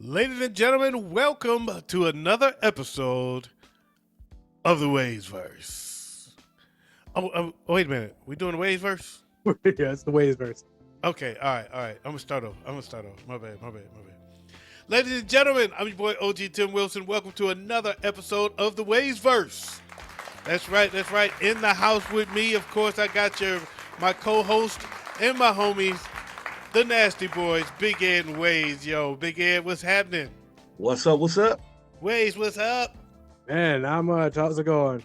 Ladies and gentlemen, welcome to another episode of the Waysverse. Wait a minute. We doing the Waysverse? Yeah, it's the Ways verse. Okay, all right. I'm gonna start off. My bad. Ladies and gentlemen, I'm your boy OG Tim Wilson. Welcome to another episode of the Waysverse. That's right. In the house with me, of course, I got my co-host and my homies, the Nasty Boys, Big Ed and Ways. Yo, Big Ed, what's happening? What's up? Ways, what's up? Man, not much. How's it going?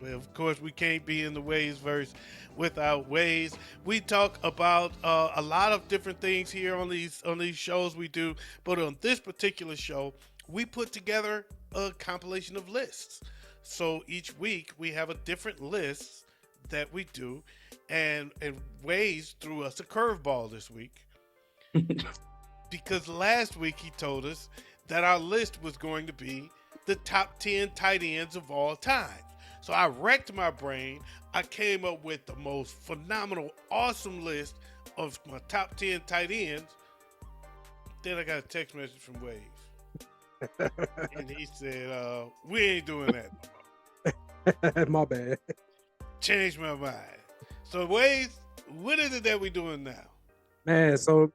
Well, of course, we can't be in the Waysverse without Ways. We talk about a lot of different things here on these shows we do, but on this particular show, we put together a compilation of lists. So each week we have a different list that we do, and Ways threw us a curveball this week because last week he told us that our list was going to be the top 10 tight ends of all time. So I wrecked my brain. I came up with the most phenomenal, awesome list of my top 10 tight ends. Then I got a text message from Waves. And he said, we ain't doing that. My bad. Changed my mind. So Waves, what is it that we doing now? Man, so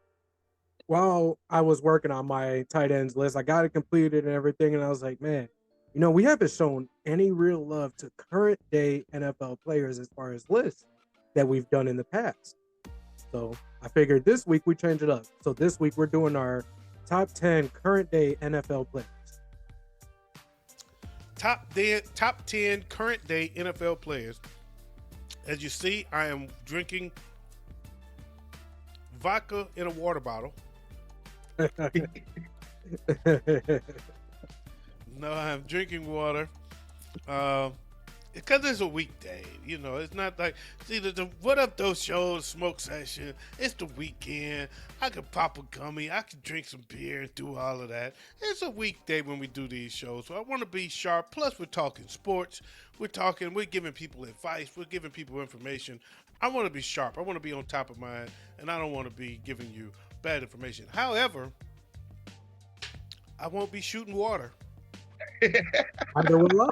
while I was working on my tight ends list, I got it completed and everything, and I was like, man, we haven't shown any real love to current day NFL players as far as lists that we've done in the past. So I figured this week we change it up. So this week we're doing our top 10 current day NFL players. Top 10 current day NFL players. As you see, I am drinking vodka in a water bottle. No, I'm drinking water. Because it's a weekday, it's not like, see, what up those shows, smoke session, it's the weekend, I could pop a gummy, I could drink some beer and do all of that. It's a weekday when we do these shows, so I want to be sharp. Plus, we're talking sports, we're giving people advice, we're giving people information. I want to be sharp, I want to be on top of mine, and I don't want to be giving you bad information. However, I won't be shooting water. I do it love.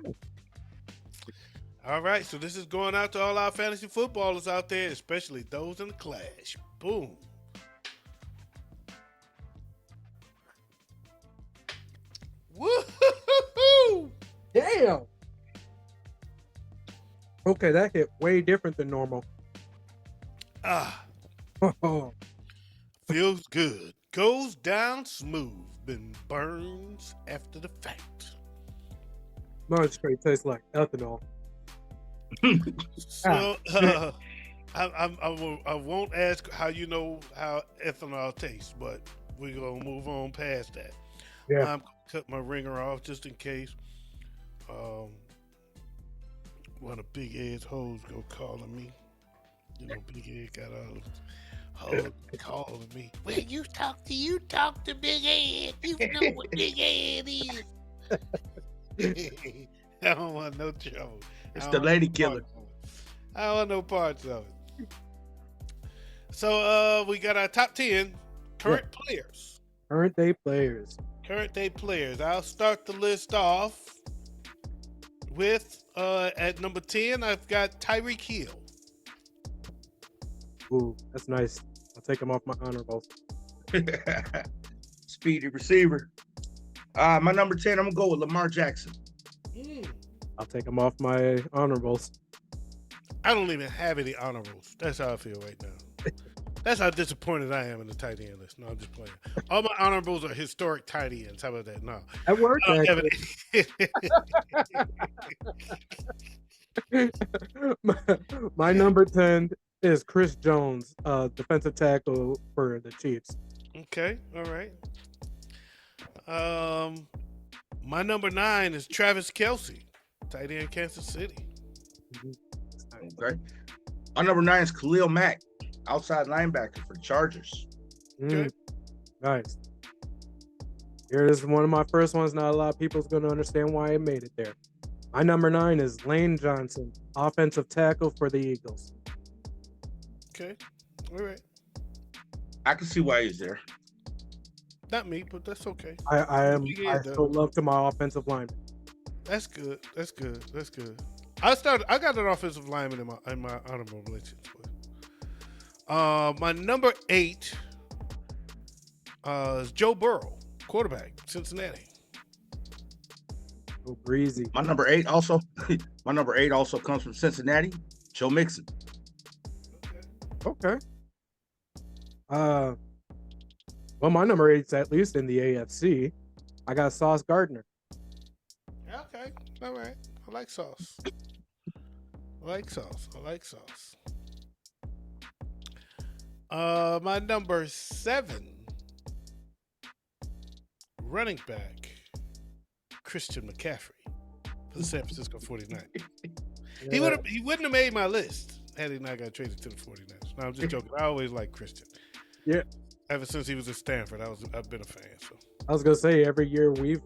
All right, so this is going out to all our fantasy footballers out there, especially those in the clash. Boom. Woo-hoo-hoo-hoo! Damn. Okay, that hit way different than normal. Feels good. Goes down smooth, then burns after the fact. Mine straight tastes like ethanol. So, I won't ask how you know how ethanol tastes, but we're going to move on past that. Yeah. I'm going to cut my ringer off just in case one of Big Ed's hoes go calling me. Big Ed got all the hoes calling me. Well, you talk to Big Ed. You know what Big Ed is. I don't want no trouble. It's the lady killer. I don't want no parts of it. So we got our top 10 current players. Current day players. I'll start the list off with at number 10, I've got Tyreek Hill. Ooh, that's nice. I'll take him off my honorables. Speedy receiver. My number 10, I'm going to go with Lamar Jackson. I'll take him off my honorables. I don't even have any honorables. That's how I feel right now. That's how disappointed I am in the tight end list. No, I'm just playing. All my honorables are historic tight ends. How about that? No. That worked. My number 10 is Chris Jones, defensive tackle for the Chiefs. Okay, all right. My number 9 is Travis Kelce, tight end, Kansas City. Okay. My number 9 is Khalil Mack, outside linebacker for the Chargers. Okay. Nice. Here is one of my first ones. Not a lot of people's going to understand why I made it there. My number 9 is Lane Johnson, offensive tackle for the Eagles. Okay. All right. I can see why he's there. Not me, but that's okay. I Yeah, still love to my offensive lineman. That's good. That's good. That's good. I got an offensive lineman in my honorable mentions. My number 8 is Joe Burrow, quarterback, Cincinnati. Oh, breezy. My number 8 also. My number 8 also comes from Cincinnati. Joe Mixon. Okay. Well, my number 8's at least in the AFC. I got Sauce Gardner. Okay. All right. I like Sauce. I like Sauce. My number 7, running back, Christian McCaffrey for the San Francisco 49ers. He wouldn't have made my list had he not got traded to the 49ers. No, I'm just joking. I always liked Christian. Yeah. Ever since he was at Stanford, I've been a fan. So I was gonna say every year we've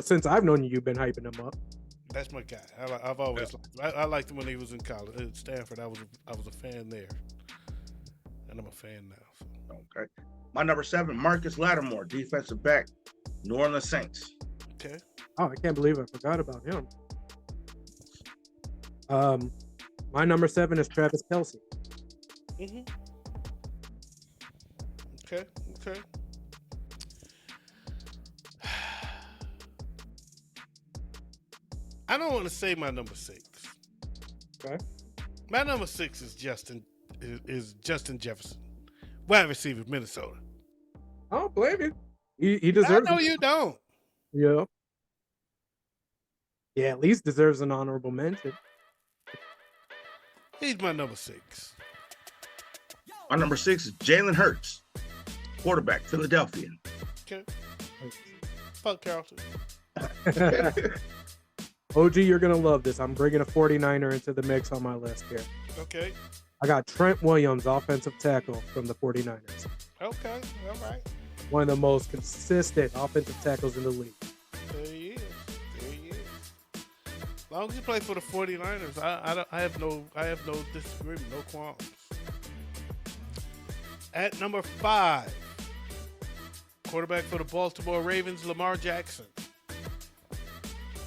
since I've known you, you've been hyping him up. that's my guy. I've always I liked him when he was in college at Stanford. I was a fan there, and I'm a fan now. So. Okay. My number 7, Marcus Lattimore, defensive back, New Orleans Saints. Okay. Oh, I can't believe I forgot about him. My number 7 is Travis Kelce. Mm-hmm. Okay. I don't want to say my number 6. Okay. My number 6 is Justin Jefferson, wide receiver, Minnesota. I don't blame you. He deserves. I know it. you don't. Yeah. Yeah, at least deserves an honorable mention. He's my number 6. My number 6 is Jalen Hurts, quarterback, Philadelphia. Okay. Fuck Carlton. OG, you're going to love this. I'm bringing a 49er into the mix on my list here. Okay. I got Trent Williams, offensive tackle from the 49ers. Okay. All right. One of the most consistent offensive tackles in the league. There he is. As long as he plays for the 49ers, I have no disagreement, no qualms. At number 5, quarterback for the Baltimore Ravens, Lamar Jackson.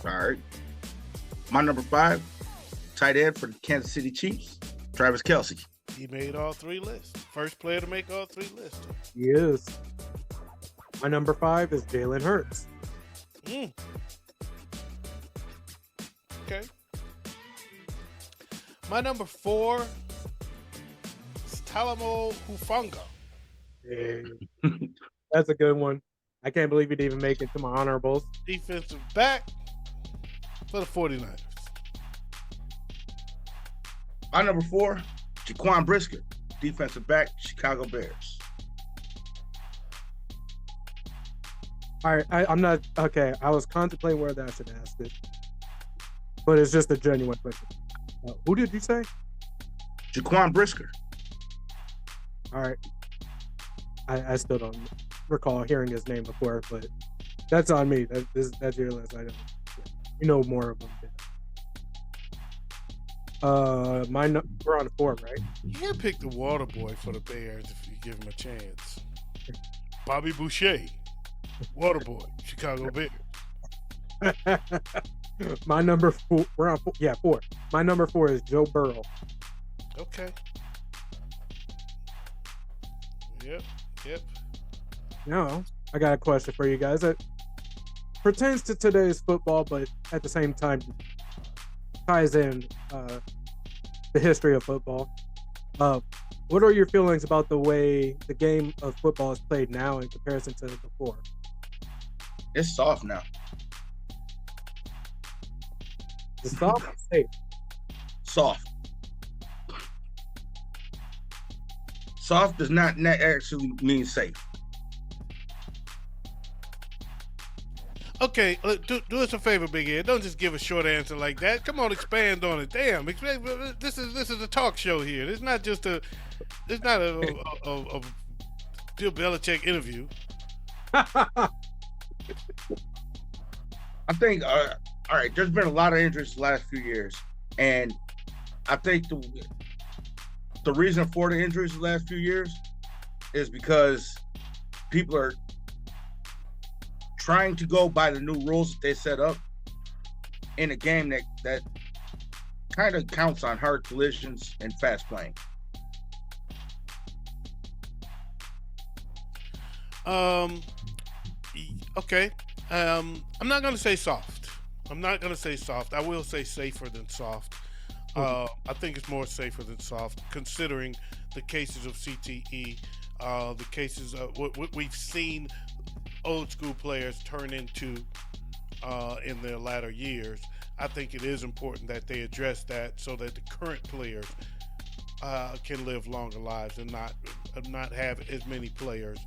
All right. My number 5, tight end for the Kansas City Chiefs, Travis Kelce. He made all 3 lists. First player to make all 3 lists. He is. My number 5 is Jalen Hurts. Okay. My number 4 is Talamo Hufanga. Yeah. That's a good one. I can't believe he'd even make it to my honorables. Defensive back for the 49ers. My number 4, Jaquan Brisker, defensive back, Chicago Bears. All right, I'm not okay. I was contemplating whether I should ask it, but it's just a genuine question. Who did you say? Jaquan Brisker. All right, I still don't recall hearing his name before, but that's on me. That's your list. I don't. You know more of them. We're on 4, right? You can pick the water boy for the Bears if you give him a chance. Bobby Boucher, water boy, Chicago Bears. My number 4. We're on 4. Yeah, 4. My number 4 is Joe Burrow. Okay. Yep. Now, I got a question for you guys that pertains to today's football, but at the same time ties in the history of football. What are your feelings about the way the game of football is played now in comparison to before? It's soft now. The soft or safe? Soft. Soft does not actually mean safe. Okay, do us a favor, Big Ed. Don't just give a short answer like that. Come on, expand on it. Damn, this is a talk show here. It's not a Bill Belichick interview. I think all right, there's been a lot of injuries the last few years, and I think the reason for the injuries the last few years is because people are trying to go by the new rules that they set up in a game that kind of counts on hard collisions and fast playing. Okay. I'm not gonna say soft. I will say safer than soft. I think it's more safer than soft, considering the cases of CTE, the cases of what we've seen old school players turn into in their latter years. I think it is important that they address that so that the current players can live longer lives and not have as many players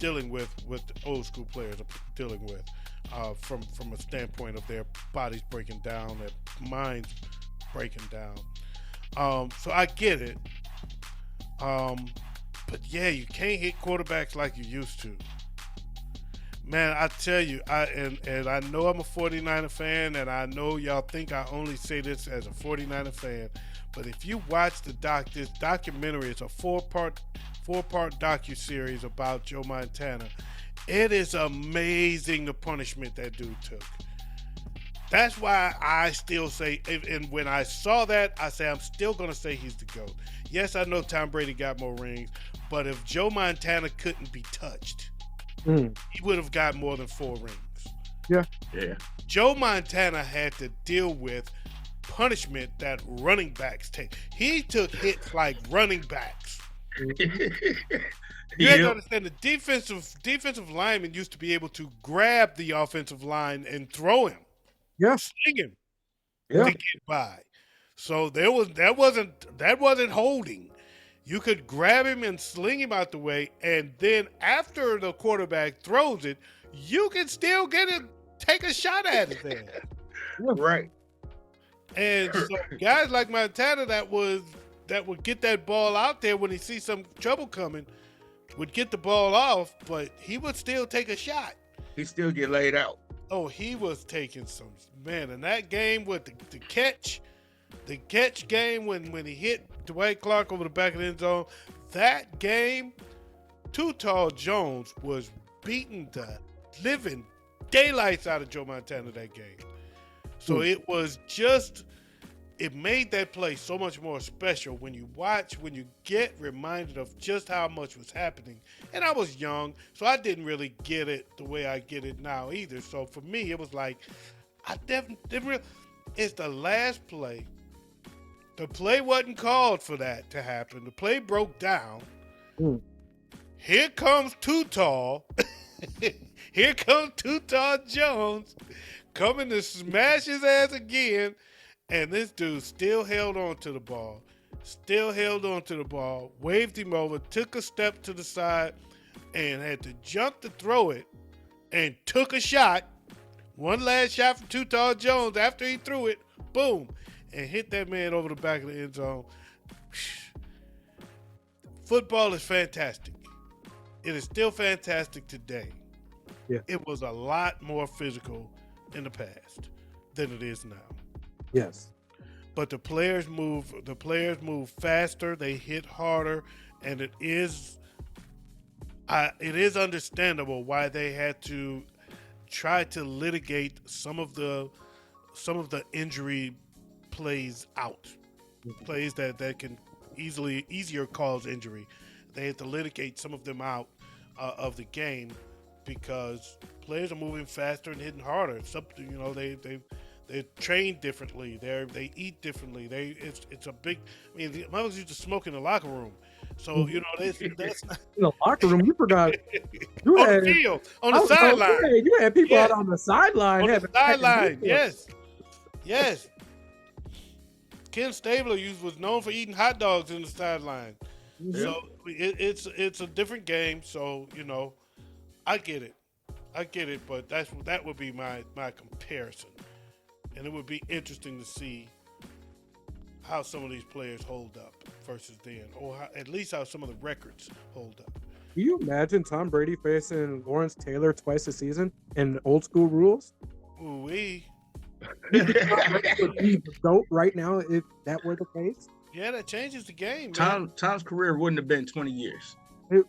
dealing with what the old school players are dealing with from a standpoint of their bodies breaking down, their minds breaking down. So I get it. But yeah, you can't hit quarterbacks like you used to. Man, I tell you, I know I'm a 49er fan, and I know y'all think I only say this as a 49er fan, but if you watch this documentary, it's a four-part docuseries about Joe Montana. It is amazing the punishment that dude took. That's why I still say, and when I saw that, I say I'm still going to say he's the GOAT. Yes, I know Tom Brady got more rings, but if Joe Montana couldn't be touched, he would have got more than 4 rings. Yeah. Joe Montana had to deal with punishment that running backs take. He took hits like running backs. You have to understand the defensive lineman used to be able to grab the offensive line and throw him. Yeah. Sling him Yeah. to get by. So that wasn't holding. You could grab him and sling him out the way, and then after the quarterback throws it, you can still take a shot at it there. Right. And so guys like Montana that would get that ball out there when he sees some trouble coming, would get the ball off, but he would still take a shot. He still get laid out. Oh, he was taking some, man, in that game with the catch game when he hit Dwight Clark over the back of the end zone, that game, Too Tall Jones was beating the living daylights out of Joe Montana that game. So it made that play so much more special when you get reminded of just how much was happening. And I was young, so I didn't really get it the way I get it now either. So for me, it was like, I didn't really, it's the last play. The play wasn't called for that to happen. The play broke down. Here comes Too Tall. Here comes Too Tall Jones coming to smash his ass again. And this dude still held on to the ball, waved him over, took a step to the side, and had to jump to throw it, and took a shot. One last shot from Too Tall Jones after he threw it, boom, and hit that man over the back of the end zone. Football is fantastic. It is still fantastic today. Yeah. It was a lot more physical in the past than it is now. Yes. But the players move faster, they hit harder, and it is understandable why they had to try to litigate some of the injury plays out. Plays that can easier cause injury. They had to litigate some of them out of the game because players are moving faster and hitting harder. Something, they train differently. They eat differently. It's a big. I mean, the mothers used to smoke in the locker room, so that's not, In the locker room, you forgot. You on the field, on the sideline. You had people Yeah. out on the sideline. On the having sideline, newspaper. yes. Ken Stabler was known for eating hot dogs in the sideline. So it's a different game. So I get it, but that would be my comparison. And it would be interesting to see how some of these players hold up versus then, or at least how some of the records hold up. Can you imagine Tom Brady facing Lawrence Taylor twice a season in old school rules? Ooh-wee. would be the GOAT right now if that were the case. Yeah, that changes the game, man. Tom's career wouldn't have been 20 years.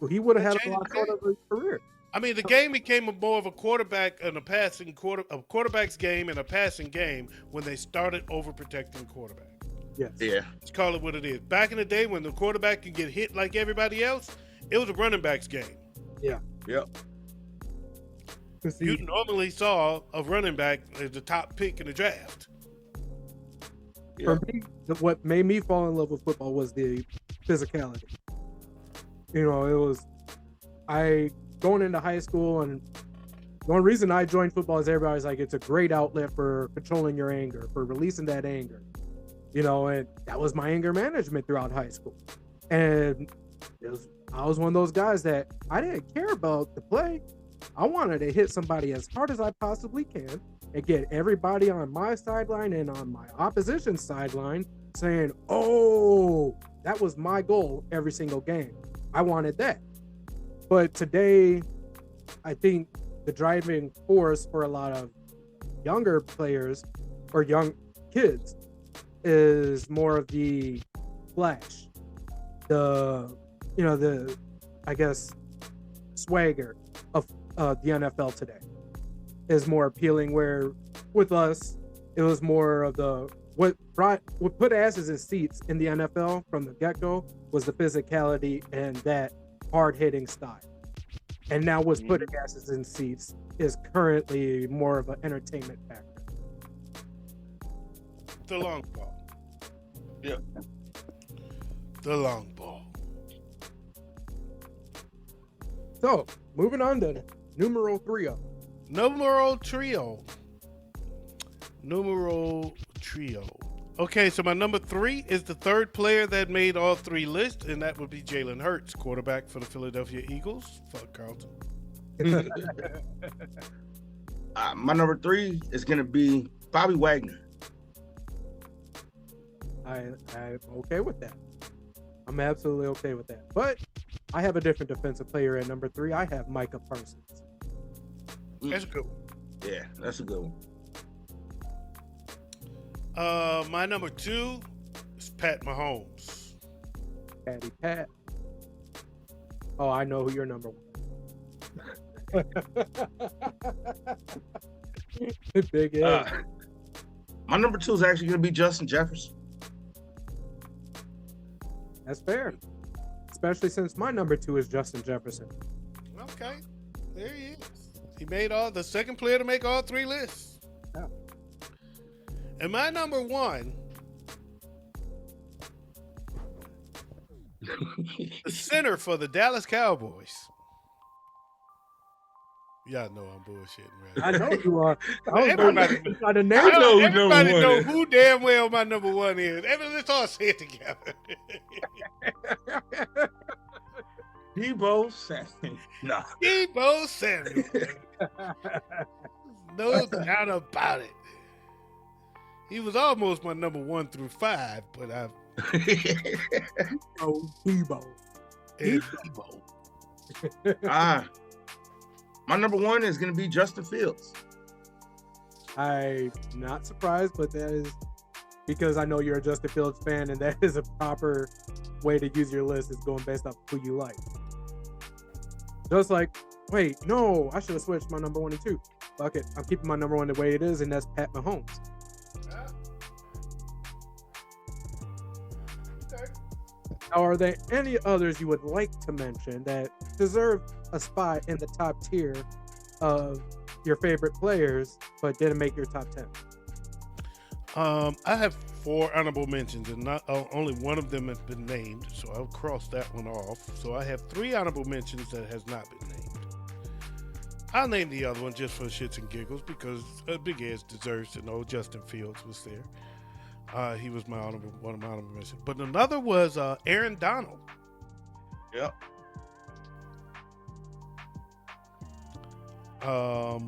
He would have That had a changed lot the shorter of a career. I mean, the game became more of a quarterback and a quarterback's game and a passing game when they started overprotecting quarterback. Yes. Yeah. Let's call it what it is. Back in the day when the quarterback could get hit like everybody else, it was a running back's game. Yep. You normally saw a running back as the top pick in the draft. For me, what made me fall in love with football was the physicality. You know, it was going into high school, and the only reason I joined football is everybody's like, it's a great outlet for controlling your anger, for releasing that anger. You know, and that was my anger management throughout high school. And I was one of those guys that I didn't care about the play. I wanted to hit somebody as hard as I possibly can and get everybody on my sideline and on my opposition sideline saying, oh, that was my goal every single game. I wanted that. But today, I think the driving force for a lot of younger players or young kids is more of the flash, I guess, swagger of the NFL today is more appealing, where with us, it was more of what put asses in seats in the NFL from the get-go was the physicality and that hard-hitting style. And now what's putting asses in seats is currently more of an entertainment factor. The long ball. Yeah. The long ball. So, moving on to numero trio. Numero trio. Okay, so my number 3 is the third player that made all 3 lists, and that would be Jalen Hurts, quarterback for the Philadelphia Eagles. Fuck Carlton. My number 3 is going to be Bobby Wagner. I'm okay with that. I'm absolutely okay with that. But I have a different defensive player at number 3. I have Micah Parsons. That's a good one. Yeah, that's a good one. My number 2 is Pat Mahomes. Patty Pat. Oh, I know who your number 1. Big Ed. My number 2 is actually going to be Justin Jefferson. That's fair. Especially since my number 2 is Justin Jefferson. Okay, there he is. He made the second player to make all 3 lists. Yeah. And my number 1, the center for the Dallas Cowboys. Y'all know I'm bullshitting, right? I know you are. Everybody know who damn well my number 1 is. Let's all say it together. Deebo Samuel. No. Deebo Samuel. No doubt about it. He was almost my number 1 through 5, but I've. Oh, Deebo. Deebo. My number 1 is going to be Justin Fields. I'm not surprised, but that is because I know you're a Justin Fields fan, and that is a proper way to use your list, is going based off who you like. Just like, wait, no, I should have switched my number 1 and 2. Fuck it, I'm keeping my number 1 the way it is, and that's Pat Mahomes. Okay. Are there any others you would like to mention that deserve a spot in the top tier of your favorite players, but didn't make your top 10? I have 4 honorable mentions, and not only one of them has been named, so I'll cross that one off. So I have 3 honorable mentions that has not been named. I'll name the other one just for shits and giggles because Big Ed deserves to know Justin Fields was there. He was one of my honorable mentions. But another was Aaron Donald. Yep. Go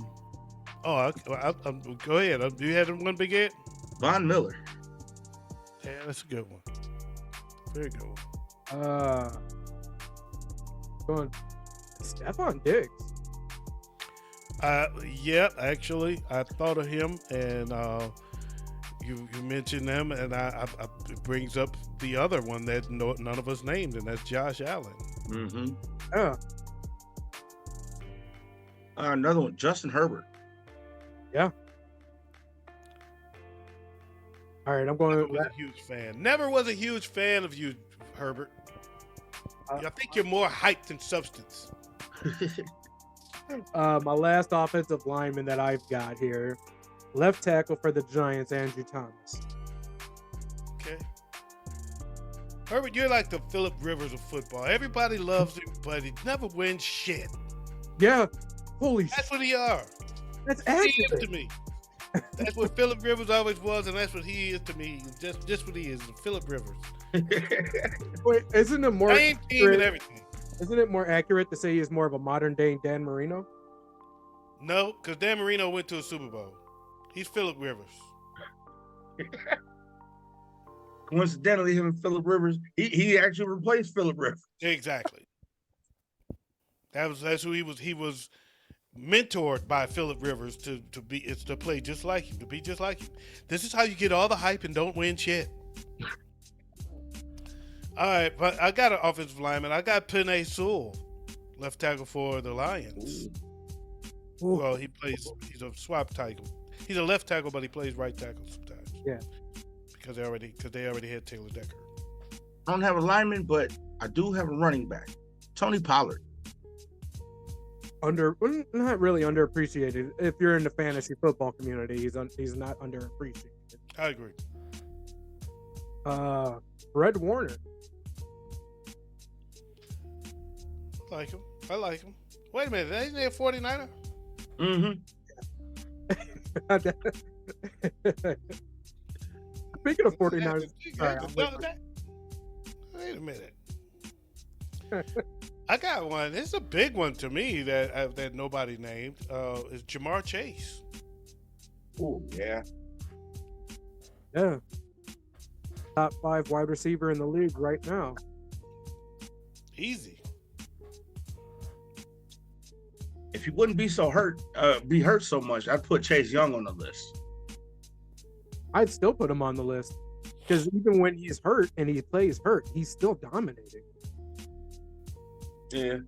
ahead. You had one, Big Ed? Von Miller. Yeah, that's a good one. Very good one. Going Stephon Diggs. Yeah, actually, I thought of him, and you mentioned them, and it brings up the other one that none of us named, and that's Josh Allen. Mm-hmm. Yeah. Another one, Justin Herbert. Yeah. All right, I'm going. Never was a huge fan. Never was a huge fan of you, Herbert. I think you're more hype than substance. My last offensive lineman that I've got here, left tackle for the Giants, Andrew Thomas. Okay. Herbert, you're like the Phillip Rivers of football. Everybody loves him, but he never wins shit. Yeah. Holy shit. That's what he are. That's He is accurate. to me. That's what Phillip Rivers always was, and that's what he is to me. Just what he is, Phillip Rivers. Wait, isn't it more Same team and everything. Isn't it more accurate to say he's more of a modern day Dan Marino? No, because Dan Marino went to a Super Bowl. He's Phillip Rivers. Coincidentally, him and Phillip Rivers, he actually replaced Phillip Rivers. Exactly. That's who he was. He was mentored by Phillip Rivers to play just like him, to be just like him. This is how you get all the hype and don't win shit. All right, but I got an offensive lineman. I got Penei Sewell, left tackle for the Lions. Ooh. Well, he's a swap tackle. He's a left tackle, but he plays right tackle sometimes. Yeah. Because they already had Taylor Decker. I don't have a lineman, but I do have a running back, Tony Pollard. Not really underappreciated. If you're in the fantasy football community, he's not underappreciated. I agree. Fred Warner. I like him. Wait a minute, isn't he a 49er? Mm-hmm. Speaking of 49ers, wait a minute. I got one. It's a big one to me that nobody named. Is Jamar Chase. Oh yeah. Yeah. Top 5 wide receiver in the league right now. Easy. If he wouldn't be hurt so much, I'd put Chase Young on the list. I'd still put him on the list because even when he's hurt and he plays hurt, he's still dominating. Yeah.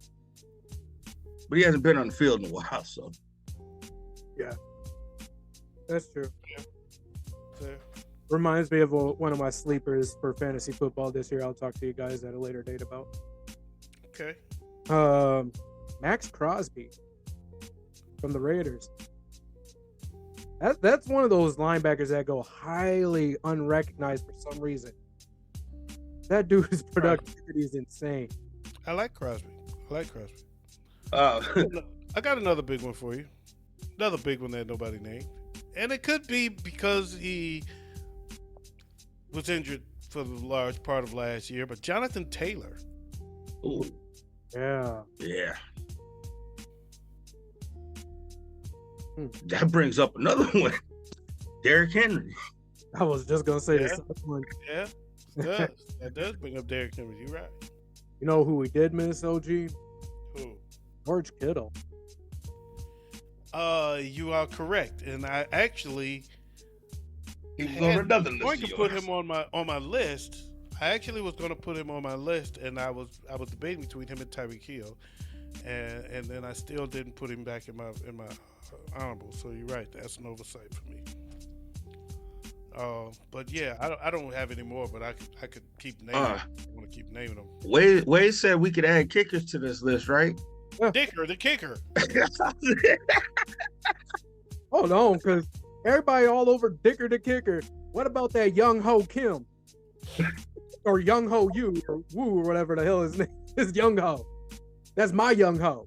But he hasn't been on the field in a while, so. Yeah. That's true. Fair. Reminds me of one of my sleepers for fantasy football this year. I'll talk to you guys at a later date about. Okay. Max Crosby from the Raiders. That's one of those linebackers that go highly unrecognized for some reason. That dude's productivity is insane. I like Crosby. Uh, I got another big one for you. Another big one that nobody named. And it could be because he was injured for the large part of last year, but Jonathan Taylor. Ooh. Yeah. Yeah. That brings up another one. Derrick Henry. I was just gonna say Yeah. this one. Yeah, it does. That does bring up Derrick Henry. You're right. You know who we did miss, OG? Who? George Kittle. You are correct, and I actually He was on another list. going to put him on my list. I actually was going to put him on my list, and I was debating between him and Tyreek Hill, and then I still didn't put him back in my honorable. So you're right, that's an oversight for me. But yeah, I don't have any more, but I could keep naming them. I want to keep naming them. Wade said we could add kickers to this list, right? Dicker, the kicker. Hold on, because everybody all over Dicker the Kicker. What about that Young Ho Kim? Or Young Ho Yu, or Woo, or whatever the hell his name is. Young Ho. That's my Young Ho.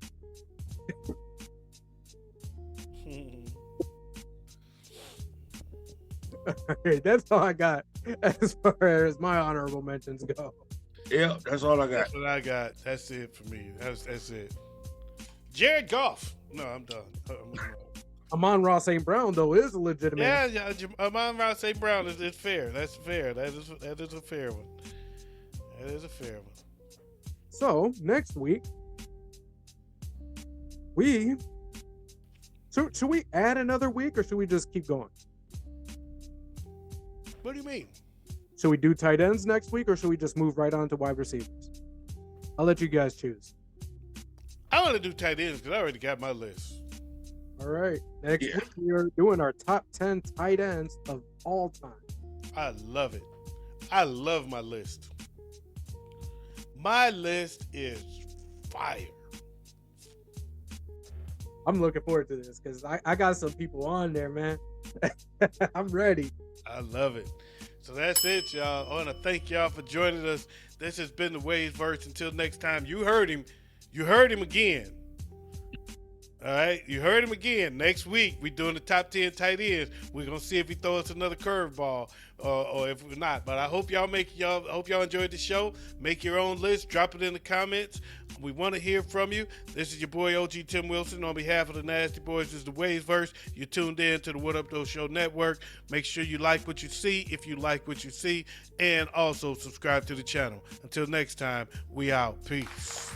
Okay, that's all I got as far as my honorable mentions go. Yeah, that's all I got. That's what I got. That's it for me. That's it. Jared Goff. No, I'm done. Amon-Ra St. Brown, though, is a legitimate. Yeah, Amon-Ra St. Brown is fair. That's fair. That is a fair one. That is a fair one. So next week, should we add another week or should we just keep going? What do you mean? Should we do tight ends next week, or should we just move right on to wide receivers? I'll let you guys choose. I want to do tight ends because I already got my list. All right. Next Yeah. week, we are doing our top 10 tight ends of all time. I love it. I love my list. My list is fire. I'm looking forward to this because I got some people on there, man. I'm ready. I love it. So that's it, y'all. I want to thank y'all for joining us. This has been the Waves Verse. Until next time, you heard him. You heard him again. All right, you heard him again. Next week, we're doing the top 10 tight ends. We're gonna see if he throws us another curveball, or if we're not. But I hope y'all enjoyed the show. Make your own list. Drop it in the comments. We want to hear from you. This is your boy OG Tim Wilson on behalf of the Nasty Boys. This is the Waves Verse. You're tuned in to the What Up Though Show Network. Make sure you like what you see if you like what you see, and also subscribe to the channel. Until next time, we out. Peace.